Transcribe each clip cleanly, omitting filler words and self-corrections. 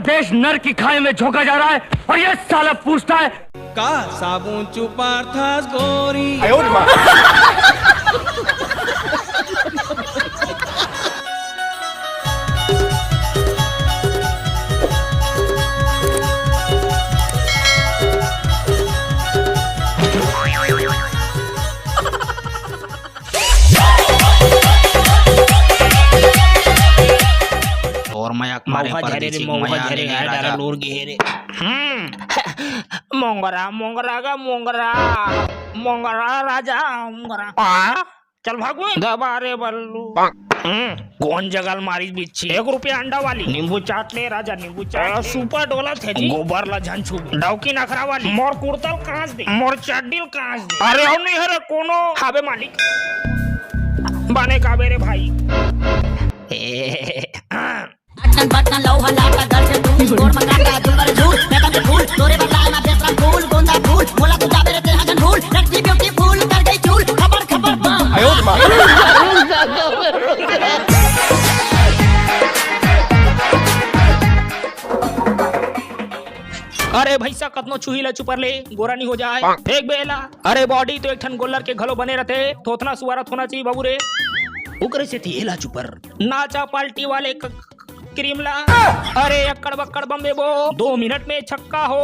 देश नर की खाई में झोंका जा रहा है और ये साला पूछता है का साबुन चुपार था गोरी। और मयाक मारे परदेसी मया ले राजा लोर घेरे। मोंगरा मोंगरा का मोंगरा मोंगरा राजा मोंगरा चल भागो दबारे बल्लू। कौन जगल मारी बिच्छी 1 रुपया अंडा वाली नींबू चाट ले राजा नींबू चाट सुपर डोला थे जी गोबर ला झंझू डाउकी नखरा वाली मोर कुर्तल कांच दे मोर चड्डील कांच दे। अरे हम नहीं हरे कोनो हाबे मालिक बने का बेरे भाई। बटन बटन लोहा लाका दर से तू गोर मकान दुबर झूठ बेटा के फूल तोरे बदला ना बेसरा फूल गोंदा फूल मोला तू जाबे रे तेरा जन फूल लड़की ब्यूटीफुल कर गई चूल खबर खबर बम आयो मां। अरे भैसा कतनो छुही ला चुपर ले गोरा नहीं हो जाए फेंक बेला। अरे बॉडी तो एक ठन गोलर के घलो बने रहते थोथना सुवारत होना चाहिए बाबू रे उकरे से थी एला चुपर नाचा पाल्टी वाले क्रीम ला। अरे अक्कड़ बक्कड़ बम्बे बो 2 मिनट में छक्का हो।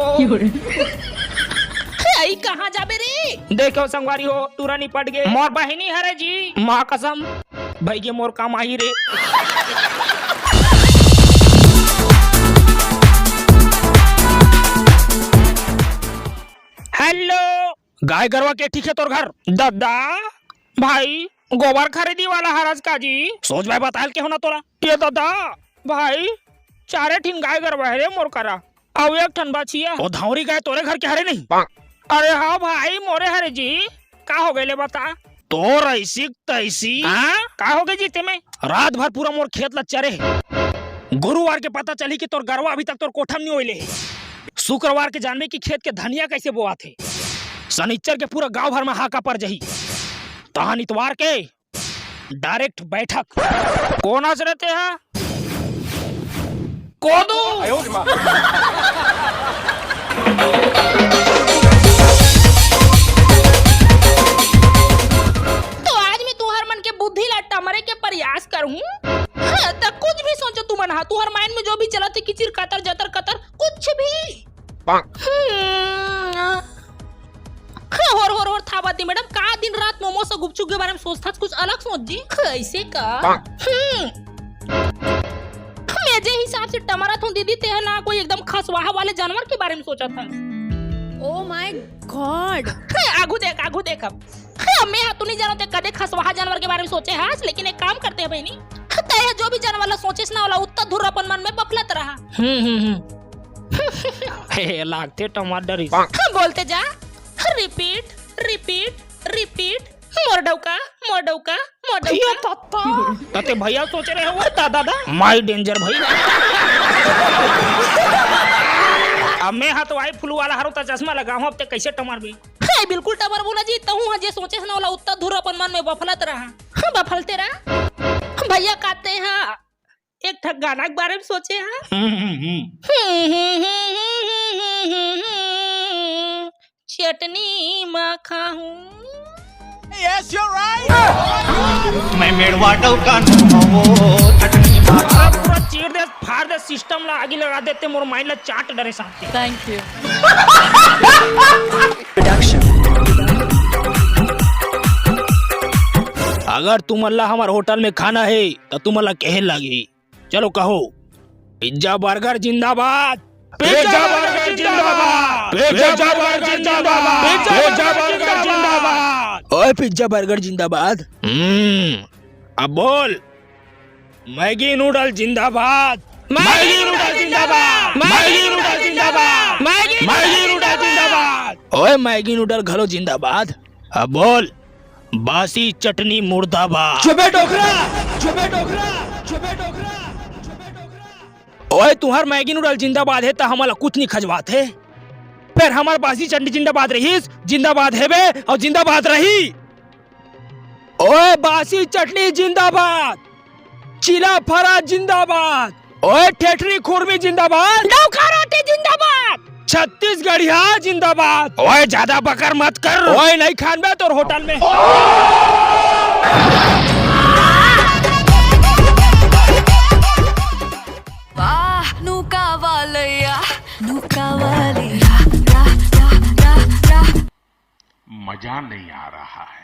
आई कहाँ जाबे रे देखो संगवारी हो तुरा नहीं पट गए मोर बहिनी हरे जी माँ कसम भाई के मोर काम आई रे। हेलो गाय गरवा के ठीक है तोर घर दादा भाई गोबर खरीदी वाला हरज का जी सोच भाई बताल के होना तोरा ये दादा भाई 4 ठिन गाय गरवा है रे मोर करा और 1 ठन बचिया ओ धावरी गाय तोरे घर के हरे नहीं। अरे हाँ भाई मोरे हरे जी का हो गए ले बता तो ऐसी तैसी का हो गई जीते में रात भर पूरा मोर खेत ला चरे गुरुवार के पता चली कि तोर गरवा अभी तक तोर कोठम नहीं होइले। शुक्रवार के जानवे की खेत के धनिया कैसे बोआ थे शनिचर के पूरा गांव भर में हाका पर जही तहान इतवार के डायरेक्ट बैठक कौन आज रहते हैं कोदू। तो आज मैं तुहर मन के बुद्धि ला टमरे के प्रयास करूं तो कुछ भी सोचो तू मन तुहर माइंड में जो भी चला थे किचिर कतर जतर कतर कुछ भी और था बात मैडम का दिन रात मोमोस और गुपचुप के बारे में सोचता कुछ अलग सोच जी ऐसे का मेरे हिसाब से टमारा तो दीदी ते है ना कोई एकदम खसवाहा वाले जानवर के बारे में सोचा था। ओ माय गॉड आगू देख अब मैं तू नहीं जानते कदे खसवाहा जानवर के बारे में सोचे हां लेकिन एक काम करते हैं बहनी तय जो भी जानवर ला सोचेस ना वाला उत्तर धुर अपन मन में बफलत रहा। हे लागते टमाटर बोलते जा रिपीट रिपीट रिपीट मोर डौका तते भैया सोच रहे हो दादा माय डेंजर भैया। अब मैं हतवाई फुलू वाला हरो ता चश्मा लगाऊं अब ते कैसे टमार भी बिल्कुल टमार बोला जी तहु जे सोचे ना वाला उत्तर धुर अपन मन में बफलत रहा बफलते रहा। भैया कहते हैं एक ठग गाना के बारे में सोचे हैं चटनी माँ खाऊं। Yes, you're right. मैं मेड़वा डौका चटनी माखा पूरा चीर दे फाड़ दे सिस्टम ला आगे लगा देते मोर माइंड ला चाट डरे साथी। Thank you. अगर तुम अल्लाह हमारे होटल में खाना है तो तुम अल्लाह कहे लगी चलो कहो पिज्जा बर्गर जिंदाबाद पिज्जा बर्गर जिंदाबाद पिज्जा बर्गर जिंदाबाद पिज्जा बर्गर जिंदाबाद ओए पिज्जा बर्गर जिंदाबाद। अब बोल मैगी नूडल जिंदाबाद मैगी नूडल जिंदाबाद मैगी नूडल जिंदाबाद मैगी नूडल जिंदाबाद ओए मैगी नूडल घलो जिंदाबाद। अब बोल बासी चटनी मुर्दाबाद चुपे टोकरा चुपे टोकरा चुपे टोकरा ओए तुम्हार मैगी नूडल जिंदाबाद है तो हमारा कुछ नहीं खजवात है फिर हमार बासी चटनी जिंदाबाद रही जिंदाबाद है बे और जिंदाबाद रही। ओए बासी चटनी जिंदाबाद चिला फरा जिंदाबाद ओए ठेठरी खुरमी जिंदाबाद, लौका रोटी जिंदाबाद, छत्तीसगढ़िया जिंदाबाद। ओए ज्यादा बकर मत कर। ओए नहीं खान बे तोर होटल में। वाह नूका वालिया नूका वाली मजा नहीं आ रहा है।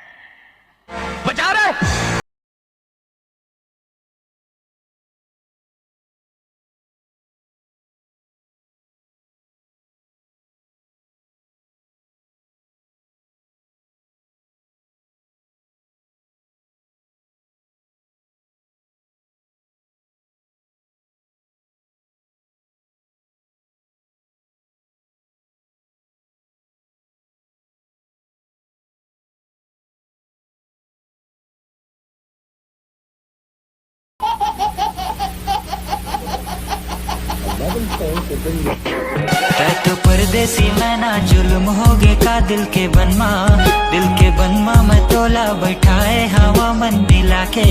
बचा रहे मैं तो परदेसी मैं ना जुल्म हो गए का दिल के बनमा मैं तोला बैठाए हवा मन मिला के